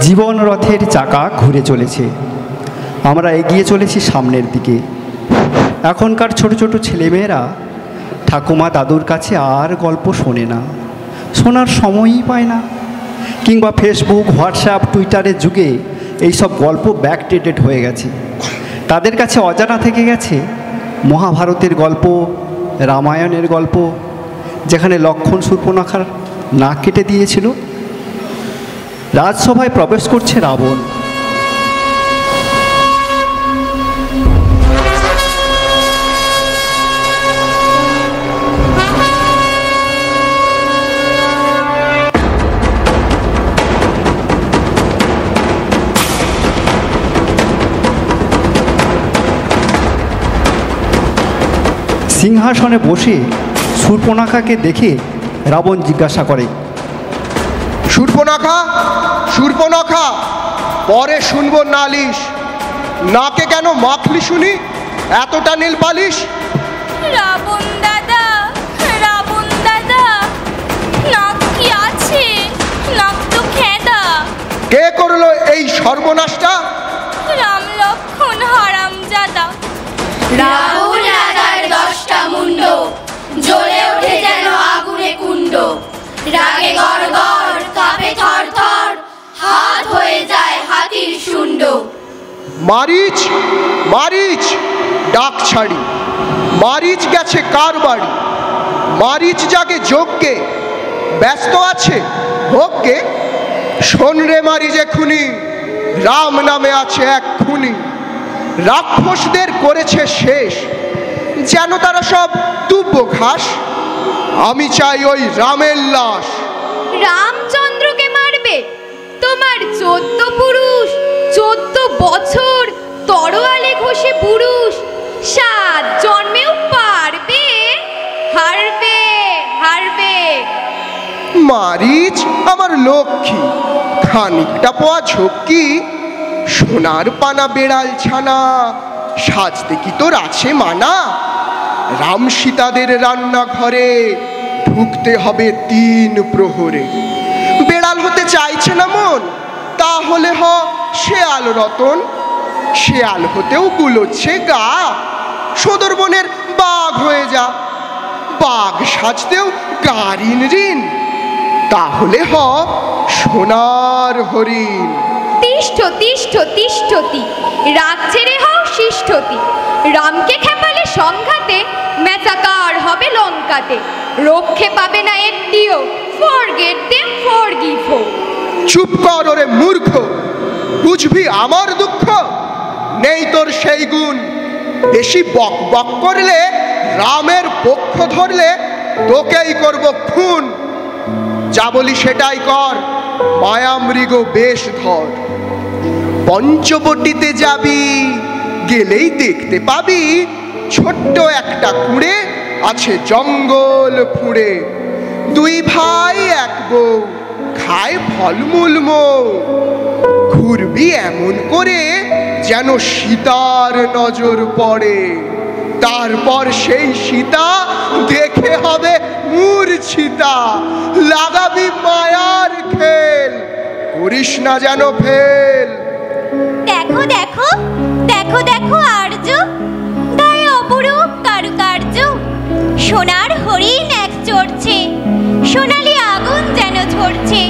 জীবন রথের চাকা ঘুরে চলেছে, আমরা এগিয়ে চলেছি সামনের দিকে। এখনকার ছোট ছোট ছেলেমেয়েরা ঠাকুমা দাদুর কাছে আর গল্প শোনে না, শোনার সময়ই পায় না। কিংবা ফেসবুক, হোয়াটসঅ্যাপ, টুইটারের যুগে এইসব গল্প ব্যাকডেটেড হয়ে গেছে। তাদের কাছে অজানা থেকে গেছে মহাভারতের গল্প, রামায়ণের গল্প, যেখানে লক্ষ্মণ শূর্পণখার নাক কেটে দিয়েছিল। রাজসভায় প্রবেশ করছে রাবণ। সিংহাসনে বসে শূর্পণখাকে দেখে রাবণ জিজ্ঞাসা করে, শূর্পণখা, শূর্পণখা, পরে শুনবো নালিশ। নাকে কেন মাখলি শুনি এতটা নীল পালিশ? রাবণ দাদা, রাবণ দাদা, নাক কি আছে? নাক তো খেদা। কে করলো এই সর্বনাশটা? রাম লক্ষ্মণ হারামজাদা। রাবণ রাজার 10টা মুন্ড, জ্বলে ওঠে যেন আগুনে কুণ্ড। রাগে গড়গড় কাঁপে থরথর, হাত হয়ে যায় হাতির শুণ্ড। মারিচ, মারিচ, ডাক ছাড়ি। মারিচ গেছে কার বাড়ি? মারিচ জাগে যজ্ঞে, ব্যস্ত আছে ভোগকে। শোন রে মারিচ এখুনি, রাম নামে আছে এক খুনি। রাক্ষসদের করেছে শেষ, যেন তারা সব দুব্য ঘাস। আমি চাই ওই রামের লাশ। রামচন্দ্রকে মারবে তোমার 14 পুরুষ, 14 বছর তরোয়ালে ঘষে পুরুষ। 7 জন্মেও পারবে? হারবে, হারবে। মারিচ আমার লক্ষ্মী, খানিকটা পোয়া ঝক্কি। সোনার পানা বেড়াল ছানা, সাজতে কি তোর আছে মানা? রাম সীতাদের রান্নাঘরে ঢুকতে হবে 3 প্রহরে। বেড়াল হতে চাইছে না মন, তাহলে হ শেয়াল রতন। শেয়াল হতেও গুলোচ্ছে গা, সুন্দরবনের বাঘ হয়ে যা। বাঘ সাজতেও গা ঋণ ঋণ, তাহলে হ সোনার হরিণ। তিষ্ঠ তিষ্ঠ তিষ্ঠতি, রাগ ছেড়ে হও শিষ্ঠতি। রামকে খেপালে সংঘাতে, মেচাকার হবে লঙ্কাতে। রক্ষে পাবে না একটিও, ফরগেট দেম ফরগিভ। চুপ কর ওরে মূর্খ, বুঝবি আমার দুঃখ? নেই তোর সেই গুণ। বেশি বক বক করলে, রামের পক্ষ ধরলে তোকেই করব খুন। যা বলি সেটাই কর, মায়ামৃগ বেশ ধর। পঞ্চবটিতে যাবি, গেলেই দেখতে পাবি ছোট্ট একটা কুঁড়ে আছে জঙ্গল ফুঁড়ে। 2 ভাই 1 বউ, খায় ফলমূল মৌ। ঘুরবি এমন করে যেন সীতার নজর পড়ে। তারপর সেই সীতা দেখে হবে মূর্ছিতা। লাগাবি মায়ার খেল, করিস না যেন ফেল। দেখো দেখো, দেখো দেখো আর্য, গায়ে অপরূপ কারুকার্য। সোনার হরিণ এক চড়ছে, সোনালি আগুন যেন ঝরছে।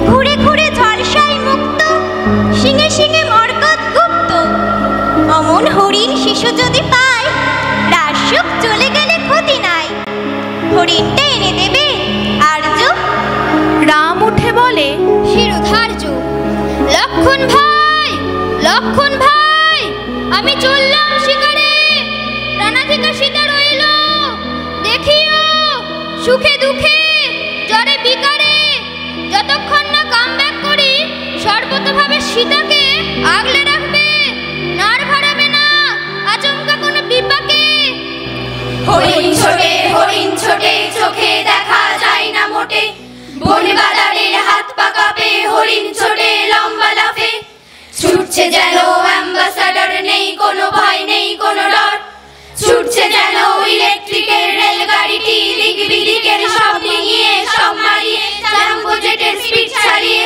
ঘুরে ঘুরে ঝলসাই মুক্ত, শিঙে শিঙে মরকত গুপ্ত। অমন হরিণ শিশু যদি পায়, রাজসুখ চলে গেলে ক্ষতি নাই। হরিণটা এনে দেবে আর্য। রাম উঠে বলে শিরোধার্য, লক্ষ্মণ ভাই, লক্ষ্মণ ভাই, আমি চললাম শিকারে। রানা থেকে সীতা রইল, দেখিও সুখে দুঃখে জ্বরে বিকারে। যতক্ষণ না কামব্যাক করি, সর্বতভাবে সীতাকে আগলে রাখবে। নার ভাড়াবে না আচমকা কোনো বিপাকে। হরিণ ছোটে, হরিণ ছোটে, চোখে দেখা যায় না মোটে। বন বাদারের হাত পা কাঁপে, হরিণ ছোটে লম্বা লাফে। ছুটছে যেন অ্যাম্বাসাডর, নেই কোনো ভয় নেই কোনো ডর। ছুটছে যেন ইলেকট্রিকের রেলগাড়িটি, দিক বিদিকের সব নিয়ে সব মারিয়ে, জাম্বো জেটের স্পিড ছাড়িয়ে।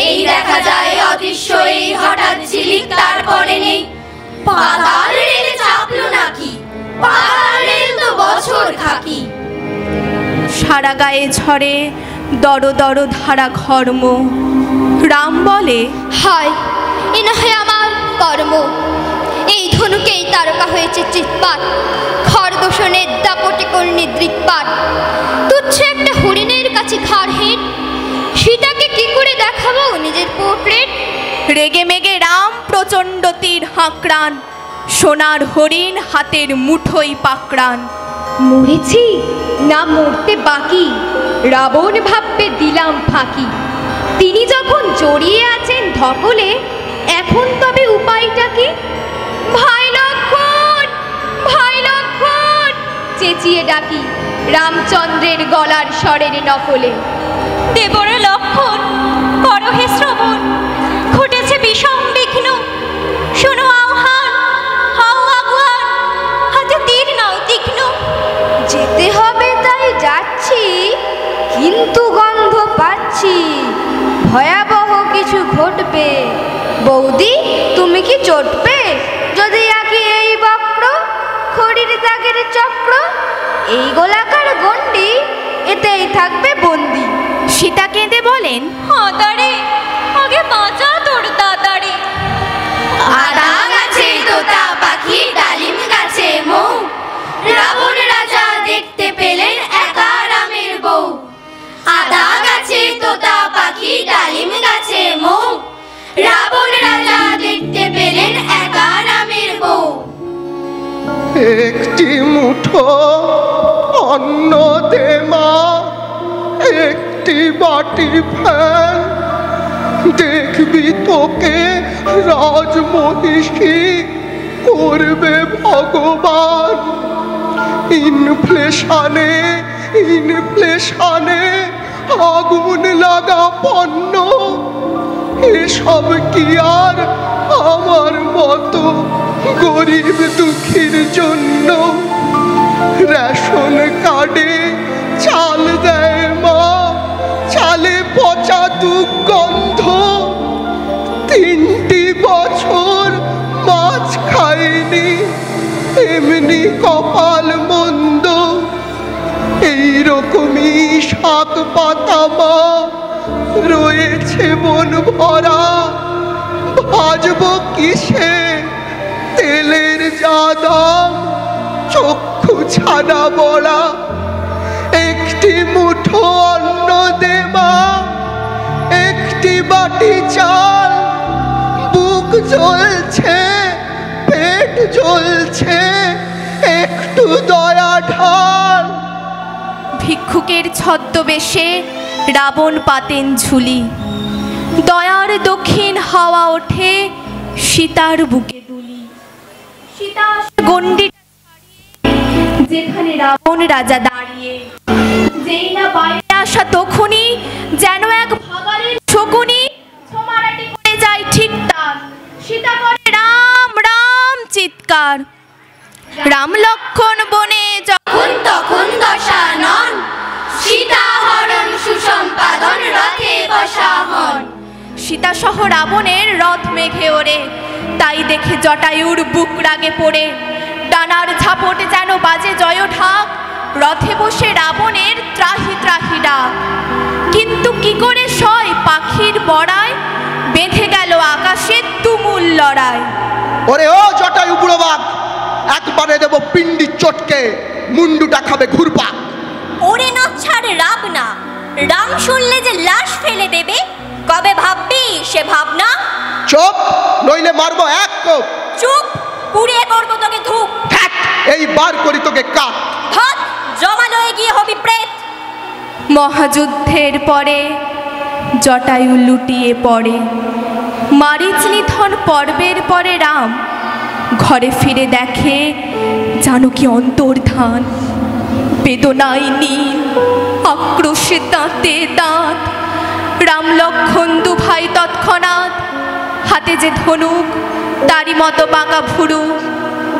এই দেখা যায় অদৃশ্য এই হঠাৎ ঝিলিক, তারপরে নেই। পাতাল রেলে চাপলো নাকি? পাতাল রেল তো বছর থাকি। সারা গায়ে ঝরে দর দর ধারা ঘর্ম। রাম বলে, হায়, এ না হয় আমার কর্ম। এই ধনুকেই তারকা হয়েছে চিৎপাত, খরগোশনের দাপটে কর্ণে দৃকপাত। তুচ্ছ একটা হরিণের কাছে ঘাড়হেট, সীতাকে কি করে দেখাবো নিজের পোর্ট্রেট? রেগে মেগে রাম প্রচণ্ড তীর হাঁকড়ান, সোনার হরিণ হাতের মুঠোই পাকড়ান। মরেছি না মরতে বাকি, রাবণ ভাববে দিলাম ফাঁকি। তিনি যখন জড়িয়ে আছেন ধকলে, এখন তবে উপায়টা কি? ভাই লক্ষণ, ভাই লক্ষণ চেঁচিয়ে ডাকি, রামচন্দ্রের গলার স্বরের নকলে। দেবরে লক্ষণ, করো হে শ্রবণ, ঘটেছে বিষম বিঘ্ন। শোনো আহ্বান, হাও আগুয়ান, হাতে তীর নাও তীক্ষ্ণ। যেতে হবে তাই যাচ্ছি, কিন্তু গন্ধ পাচ্ছি, ভয়াবহ কিছু ঘটবে। বৌদি, তুমি কি চটবে যদি আঁকি এই বক্র খড়ির দাগের চক্র? এই গোলাকার গণ্ডি এতেই থাকবে বন্দি। সীতা কেঁদে বলেন, হাতারে আগে বাঁচা তোর দাদারে। আদা গাছে তোতা পাখি, ডালিম গাছে মৌ, রাবণ রাজা দেখতে পেলেন একা রামের বউ। আদা গাছে তোতা পাখি, ডালিম গাছে মৌ, রাবণ রাজা দেখতে পেলেন একা রামের বউ। একটি মুঠো অন্ন দে মা, একটি বাটি ফ্যান, দেখবি তোকে রাজমহিষী করবে ভগবান। ইনফ্লেশনে ইনফ্লেশনে আগুন লাগা পণ্য, এসব কি আর আমার মতো গরিব দুঃখীর জন্য? রেশন কার্ডে চাল দেয় মা, চালে পচা দুর্গন্ধ। 3টি বছর মাছ খাইনি, এমনি কপাল মন্দ। এইরকমই শাক পাতা মা রয়েছে বন ভরা, ভাজবো কিসে তেলের যা দাম, চক্ষু ছানা বড়া। একটি মুঠো অন্ন দে মা, একটি বাটি চাল, বুক জ্বলছে পেট জ্বলছে, একটু দয়া ঢাল। ভিক্ষুকের ছদ্মবেশে রাবণ পাতেন ঝুলি, দয়ার দক্ষিণ হাওয়া ওঠে সীতার বুকে দুলি। সীতা গণ্ডিটা ছাড়িয়ে যেখানে রাবণ রাজা দাঁড়িয়ে, যেই না বাইরে আসা তখনই যেন এক ভাগাড়ের শকুনি ছোমারাটি করে যায় ঠিক তার। সীতা করে রাম রাম চিৎকার। রাম লক্ষণ বনে যখন তখন দশানন, সীতা হরণ সুসম্পাদন, রথে বসা হন। সীতা সহ রাবণের রথ মেঘে ওড়ে, তাই দেখে জটায়ুর বুক রাগে পড়ে। ডানার ঝাপট যেন বাজে জয় ঢাক, রথে বসে রাবণের ত্রাহি ত্রাহি ডাক। কিন্তু কি করে সয় পাখির বড়ায়, বেঁধে গেল আকাশে তুমুল লড়াই। ওরে ও জটায়ু বুড়ো বাঘ, একবারে দেব পিন্ডি চটকে, মুন্ডুটা খাবে ঘুরপাক। ওরে নচ্ছার রাব না, রাম শুনলে যে লাশ ফেলে দেবে, কবে ভাববি সে ভাবনা? চুপ, নইলে মারবো এক কোপ। চুপ, পুড়িয়ে করবো তোকে ধূপ। ধ্যাৎ, এই বার করি তোকে কাট। ধত, জমালয়ে গিয়ে হবি প্রেত। মহাযুদ্ধের পরে জটায়ু লুটিয়ে পড়ে। মারিচ নিধন পর্বের পরে রাম ঘরে ফিরে দেখে জানকী অন্তর্ধান, বেদনায় নীল, আক্রোশে দাঁতে দাঁত। রাম লক্ষণ দু ভাই তৎক্ষণাৎ, হাতে যে ধনুক তারই মতো বাঁকা ভুরু,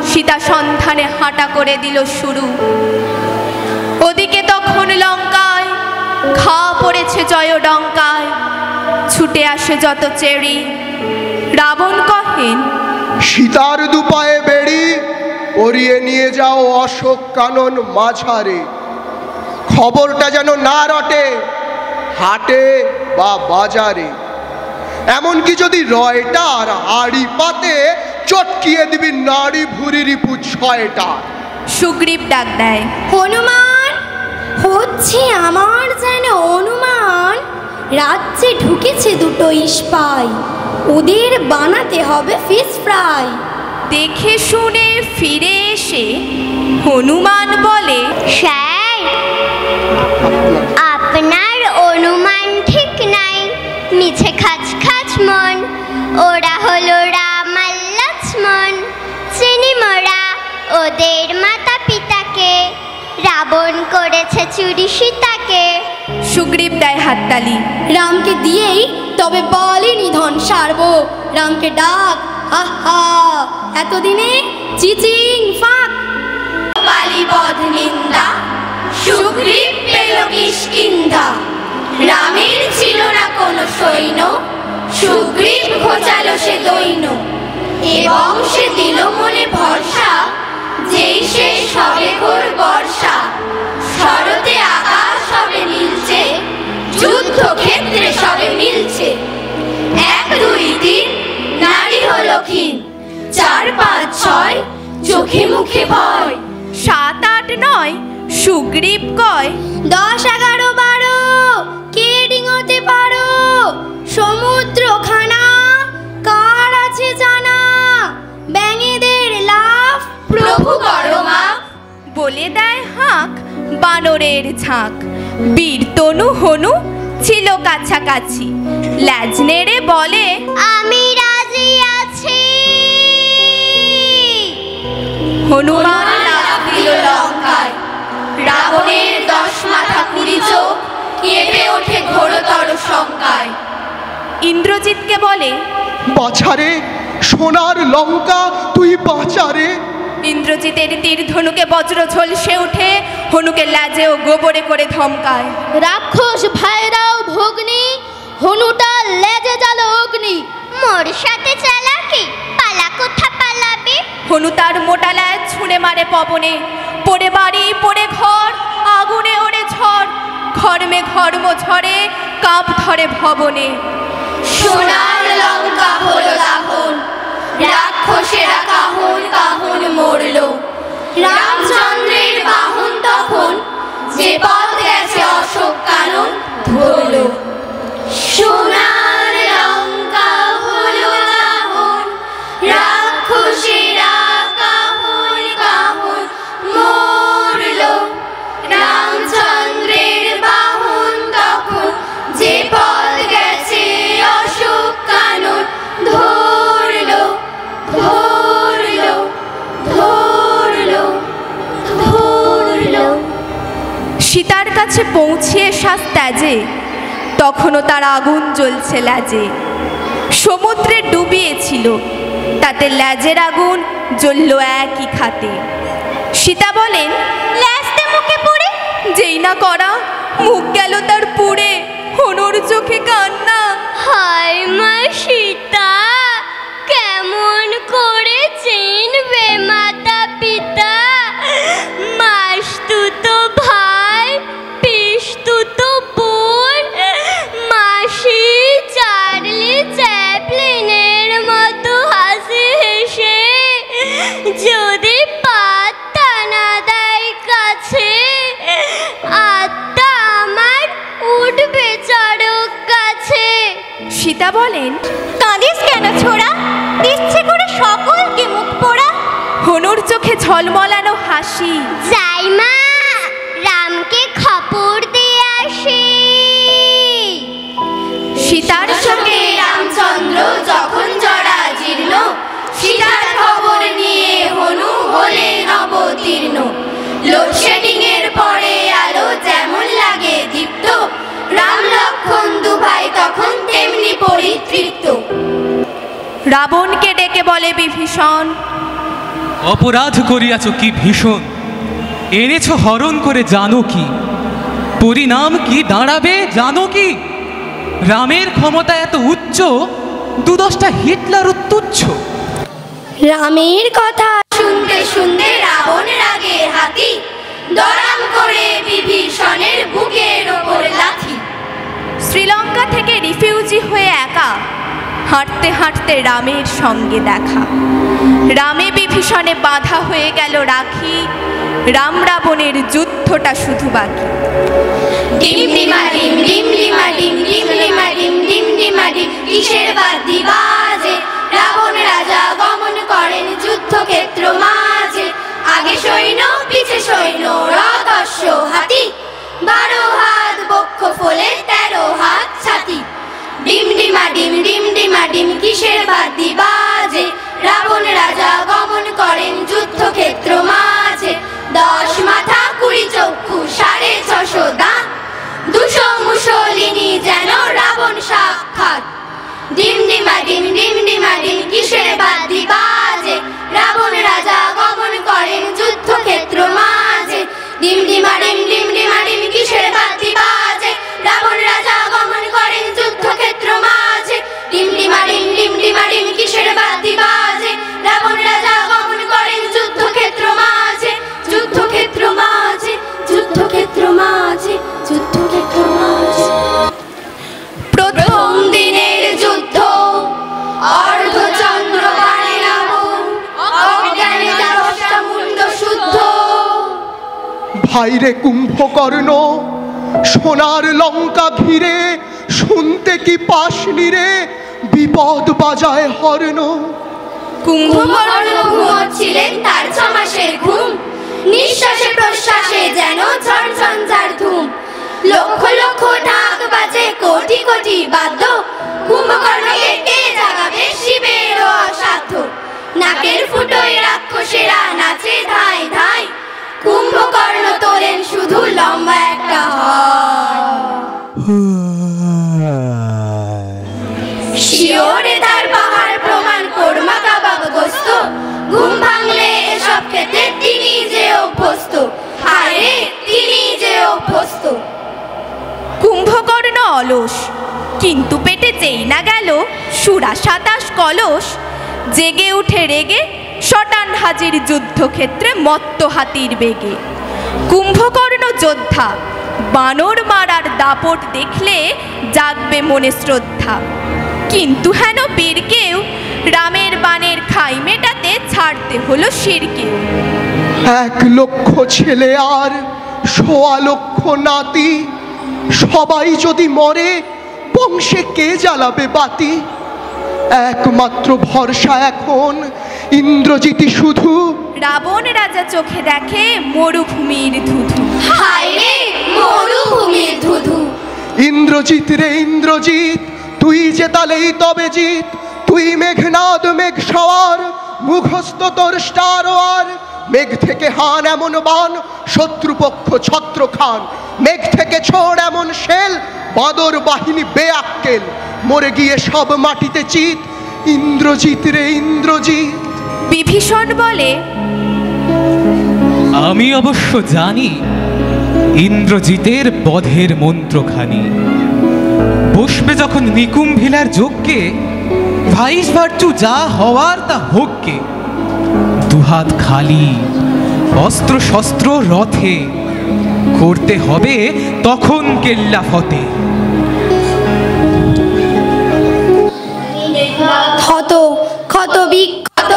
সীতা সন্ধানে হাঁটা করে দিল শুরু। ওদিকে তখন লঙ্কায় ঘা পড়েছে জয়ডঙ্কায়, ছুটে আসে যত চেরি। রাবণ কহেন, সীতার দুপায়ে বেড়ি পরিয়ে নিয়ে যাও অশোক কানন মাঝারে, খবরটা যেন না রটে হাটে বা বাজারে, এমনকি যদি রয়টার হাড়ি পাতে চটকিয়ে দিবি নারী ভুরি রিপু ছয়টা। সুগ্রীব ডাক দেয়, হনুমান, হচ্ছে আমার যেন অনুমান, রাজ্যে ঢুকেছে দুটো স্পাই, ওদের বানাতে হবে ফিশ ফ্রাই। দেখে শুনে ফিরে এসে হনুমান বলে, স্যার, আপনার অনুমান ঠিক নাই, মিছে খাচ খাচ মন, ওরা হলো রাম আর লক্ষ্মণ, চিনি মোরা ওদের মাতা পিতাকে, রাবণ করেছে চুরি সীতাকে। সুগ্রীব দেয় হাততালি। রামকে দিয়েই তবে বলে নিধন সারব, রামকে ডাক, আহা এতদিনে চিচিং ফাঁক। বালিবধ নিন্দা সুগ্রীব পেল কিষ্কিন্ধা, রামের ছিল না কোনো সৈন্য, সুগ্রীব ঘোচালো সে দৈন্য, এবং সে দিল মনে ভরসা, যেই সে সবে ঘোর বর্ষা, শরতে আকাশ সবে নীলছে, যুদ্ধক্ষেত্রে সবে মিলছে, 1 2 3 নারী হলো ক্ষীণ, 4 5 6 চোখে মুখে ভয়, 7 8 9 সুগ্রীব কয়, 10 11 12 কে ডিঙোতে পারো, সমুদ্র খানা কার আছে জানা, ব্যাঙেদের লাফ প্রভু করো মাপ, বলে দেয় হাঁক বানরের ঝাঁক। বীর তনু হনু ছিল কাছাকাছি, ল্যাজ নেড়ে বলে, আমি রাজি আছি। হনুমান লাফ দিল লঙ্কায়, রাবণের 10 মাথা 20 চোখ, কেঁপে ওঠে ঘোরতর শঙ্কায়। ইন্দ্রজিৎকে বলে, বাছারে সোনার লঙ্কা তুই বাছারে। ইন্দ্রজিতের তীর ধনুকে বজ্র ঝলসে উঠে, হনুকে ল্যাজে ও গোবরে করে ধমকায়। রাক্ষস ভাইরাও ভগ্নি, হনুটা লেজে জাল অগ্নি, মোর সাথে চালাকি, পালা কোথা পালাবি। হনু তার মোটা ল্যাজ ছুঁড়ে মারে পবনে, পড়ে বাড়ি পড়ে ঘর, আগুনে ওড়ে ঝড়, ঘর্মে ঘর্ম ঝরে, কাপ ধরে ভবনে। সোনার লঙ্কা হলো দাহন, রাক্ষসেরা কাহন কাহন মরল, রামচন্দ্রের বাহন তখন, যে পথ গেছে অশোক কানন ধরল। সোনার লঙ্কা হলো দাহন, রাক্ষসেরা কাহন কাহন মরল, রামচন্দ্রের বাহন তখন, যে পথ গেছে অশোক কানন ধরল ধরল ধরল ধরল। সীতার কাছে পৌঁছিয়ে শ্বাস ত্যাজে, তখনও তার আগুন জ্বলছে ল্যাজে, সমুদ্রে ডুবিয়েছিল, তাতে ল্যাজের আগুন জ্বলল একই খাতে। সীতা বলেন, ল্যাজতে মুখে পড়ে, যেই না করা মুখ গেল তার পুড়ে, হনুর চোখে কান্না। হায় মা সীতা, কেমন করে চিনবে মাতা পিতা, মাসতুতো ভাই পিসতুতো বোন, মাসি চার্লি চ্যাপলিনের মতো হাসি হেসে, যদি পাত্তা না দেয় কাছে, আত্মা আমার উঠবে চড়ক কাছে। সীতা বলেন, কাঁদিস কেন ছোড়া, ইচ্ছে করে সকলকে মুখ পোড়া। হনুর চোখে ঝলমলানো হাসি, যাই মা, রামকে খবর দিয়ে আসি। সীতার সঙ্গে রামচন্দ্র যখন জরা জীর্ণ, সীতার খবর নিয়ে হনু হলেন অবতীর্ণ। লোডশেডিং এর পরে আলো যেমন লাগে দীপ্ত, রাম লক্ষ্মণ দুভাই তখন তেমনি পরিতৃপ্ত। রাবণকে ডেকে বলে বিভীষণ, অপরাধ করিয়াছ কি ভীষণ, এনেছ হরণ করে জানো কি, পরিণাম কি দাঁড়াবে জানো কি, রামের ক্ষমতা এত উচ্চ, দুদশটা হিটলারও তুচ্ছ। রামের কথা শুনতে শুনতে রাবণ রাগে হাতি, দরাম করে বিভীষণের বুকের ওপর লাথি। শ্রীলঙ্কা থেকে রিফিউজি হয়ে একা হাঁটতে হাঁটতে রামের সঙ্গে দেখা। রামে বিভীষণে বাধা হয়ে গেল রাখি, রাম রাবণের যুদ্ধটা শুধু বাকি। ডিমডিমা ডিম ডিমডিমা ডিম ডিমডিমা ডিম ডিমডিমা ডিম কিসের বাদ্যি বাজে, রাবণ রাজা গমন করেন যুদ্ধক্ষেত্র মাঝে। আগে সৈন্য পিছে সৈন্য রথ অশ্ব হাতি, 12 হাত বক্ষ ফলে 13 হাত ছাতি। ডিমডিমা ডিম ডিমডিমা ডিম কিসের বাদ্যি বাজে, রাবণ রাজা গমন করেন যুদ্ধক্ষেত্র মাঝে। 10 মাথা 20 চক্ষু 650 দাঁত, 200 মুসলিনী যেন রাবণ সাক্ষাৎ। ডিমডিমা ডিম ডিমডিমা ডিম কিসের বাদ্যি বাজে, রাবণ রাজা গমন করেন যুদ্ধক্ষেত্র মাঝে। ডিমডিমা ডিম ডিমডিমা ডিম কিসের বাদ্যি বাজে, রাবণ রাজা গমন করেন যুদ্ধক্ষেত্র মাঝে। ডিমডিমা ডিম ডিমডিমা ডিম কিসের বাদ্যি বাজে, রাবণ রাজা গমন করেন যুদ্ধক্ষেত্র মাঝে। যুদ্ধক্ষেত্র মাঝে যুদ্ধক্ষেত্র মাঝে যুদ্ধক্ষেত্র মাঝে। প্রথম দিনের যুদ্ধ, অর্ধচন্দ্র বাণে রাবণ, অজ্ঞানে 10টা মুন্ড শুদ্ধ। ভাইরে কুম্ভকর্ণ, সোনার লঙ্কা ঘিরে শুনতে কি পাসনি রে, বিপদ বাজায় হর্ণ। কুম্ভকর্ণ ঘুমোচ্ছিলেন তার 6 মাসের ঘুম, নিঃশ্বাসে প্রশ্বাসে যেন ঝড়ঝঞ্ঝার ধুম। লক্ষ লক্ষ ঢাক বাজে কোটি কোটি বাদ্য, কুম্ভকর্ণকে কে জাগাবে শিবের অসাধ্য। নাকের ফুটোয় রাক্ষসেরা নাচে ধাই ধাই, কুম্ভকর্ণ তোলেন শুধু লম্বা একটা শিওরে তার পাহাড় প্রমাণ কোরমা কাবাব গোস্ত, ঘুম ভাঙলে এসব খেতে তিনি যে অভ্যস্ত। আরে তিনি যে অভ্যস্ত। কুম্ভকর্ণ অলস, কিন্তু পেটে যেই না গেল সুরা 27 কলস। জেগে উঠে রেগে শটান হাজির যুদ্ধক্ষেত্রে মত্ত হাতির বেগে। কুম্ভকর্ণ যোদ্ধা, বানর মারার দাপট দেখলে জাগবে মনে শ্রদ্ধা। কিন্তু হেন বীরকেও রামের বাণের খাই মেটাতে ছাড়তে হলো শিরকেও। 1 লক্ষ ছেলে আর 1.25 লক্ষ নাতি, সবাই যদি মরে বংশে কে জ্বালাবে বাতি। একমাত্র ভরসা এখন ইন্দ্রজিৎই শুধু, রাবণ রাজা চোখে দেখে মরুভূমির ধুধু। হায় রে মরুভূমির ধুধু। ইন্দ্রজিৎ রে ইন্দ্রজিৎ, তুই যে তালেই তবে জিত। তুই মেঘনাদ মেঘ সওয়ার, মুখস্থ তোর স্টারওয়ার। মেঘ থেকে হান এমন বান, শত্রুপক্ষ ছত্র খান। মেঘ থেকে ছোড় এমন শেল, বাদর বাহিনী বেআক্কেল। মরে গিয়ে সব মাটিতে চিত, ইন্দ্রজিৎ রে ইন্দ্রজিৎ। বিভীষণ বলে, আমি অবশ্য জানি ইন্দ্রজিতের বধের মন্ত্রখানি। বসবে যখন নিকুম্ভিলার যজ্ঞে, ভাইস ভার্চু যা হওয়ার তা হোককে। 2 হাত খালি, অস্ত্র শস্ত্র রথে, করতে হবে তখন কেল্লা ফতে। ক্ষত ক্ষত বিক্ষত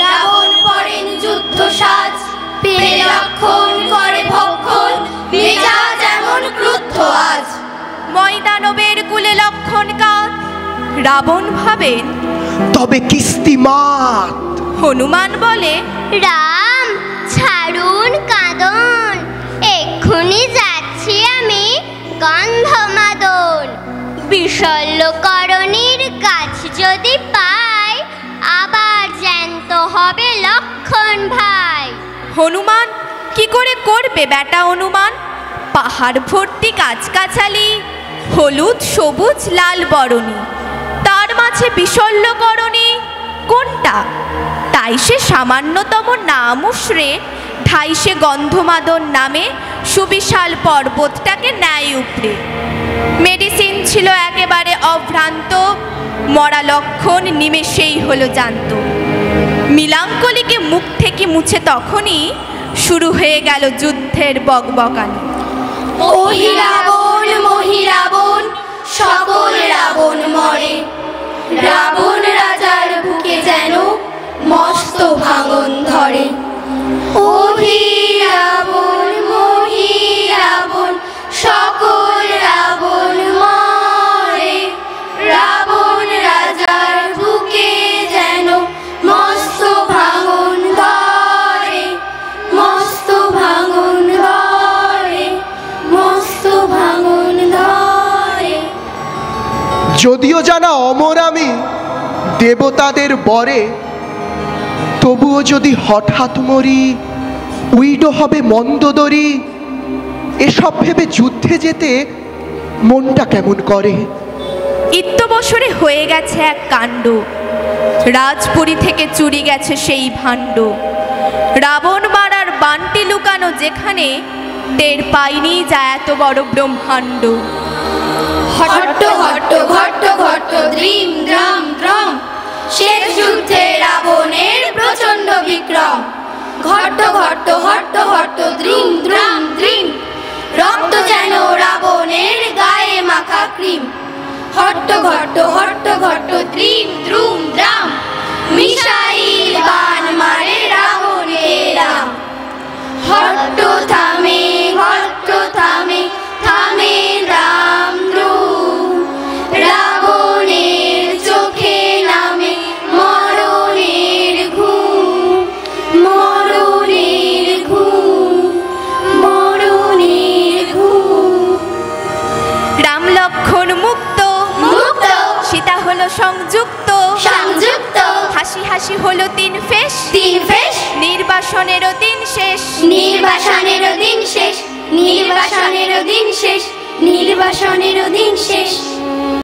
রাবণ পড়েন যুদ্ধ সাজ, পেলে লক্ষণ করে ভক্ষণ, মেজাজ এমন ক্রুদ্ধ আজ। ময়দানবের কুলে লক্ষণ কাজ, রাবণ ভাবেন তবে কিস্তিমাত। হনুমান বলে, রাম ছাড়ুন কাঁদন, এক্ষুনি যাচ্ছি আমি গন্ধমাদন। বিশল্যকরণীর গাছ যদি পাই, আবার জ্যান্ত হবে লক্ষণ ভাই। হনুমান কি করে করবে বেটা অনুমান? পাহাড় ভর্তি গাছগাছালি, হলুদ সবুজ লাল বরণী, তার মাঝে বিশল্যকরণী কোনটা? তাই সে সামান্যতম নাম উসরে ধাইসে গন্ধমাদন নামে সুবিশাল পর্বতটাকে ন্যায় উপড়ে। মেডিসিন ছিল একেবারে অভ্রান্ত, মরা লক্ষণ নিমেষেই হলো জান্ত। মিলাঙ্কলিকে মুখ থেকে মুছে তখনই শুরু হয়ে গেল যুদ্ধের বকবকানি। মহিরাবণ সকল রাবণ মরে, রাবণ রাজার বুকে যেন মস্ত ভাঙন ধরে। মহিরাবণ সকল রাবণ মরে, রাবণ রাজার বুকে যেন মস্ত ভাঙন ধরে, মস্ত ভাঙন ধরে, মস্ত ভাঙন ধরে। যদিও জানা অমর আমি দেবতাদের বরে, তবুও যদি হঠাৎ মরি উইডো হবে মন্দোদরি। এসব ভেবে যুদ্ধে যেতে মনটা কেমন করে। ইত্যবসরে হয়ে গেছে এক কাণ্ড, রাজপুরী থেকে চুরি গেছে সেই ভাণ্ড। রাবণ মারার বানটি লুকানো যেখানে, টের পাইনি যা এত বড় ব্রহ্মাণ্ড। হট্ট হট্ট ঘট্ট ঘট্ট দ্রিম দ্রাম দ্রম, শেষ যুদ্ধে রাবণের প্রচণ্ড বিক্রম। ঘট্ট ঘট্ট হট্ট হট্ট দ্রিম দ্রাম দ্রিম, রক্ত যেন রাবণের গায়ে মাখা ক্রিম। হট্ট ঘট্ট দ্রিম দ্রুম দ্রাম, মিসাইল বান মারে রাবণে রাম। হট্ট থামে ঘট্ট থামে, থামে রাম দ্রুম, রাবণের চোখে নামে মরণের ঘুম, মরণের ঘুম, মরণের ঘুম। রাম লক্ষণ মুক্ত, মুক্ত সীতা হলো সংযুক্ত, সংযুক্ত হাসি হাসি হলো তিন ফেস, তিন ফেস। নির্বাসনেরও দিন শেষ, নির্বাসনেরও দিন শেষ, নির্বাসনেরও দিন শেষ, নির্বাসনেরও দিন শেষ।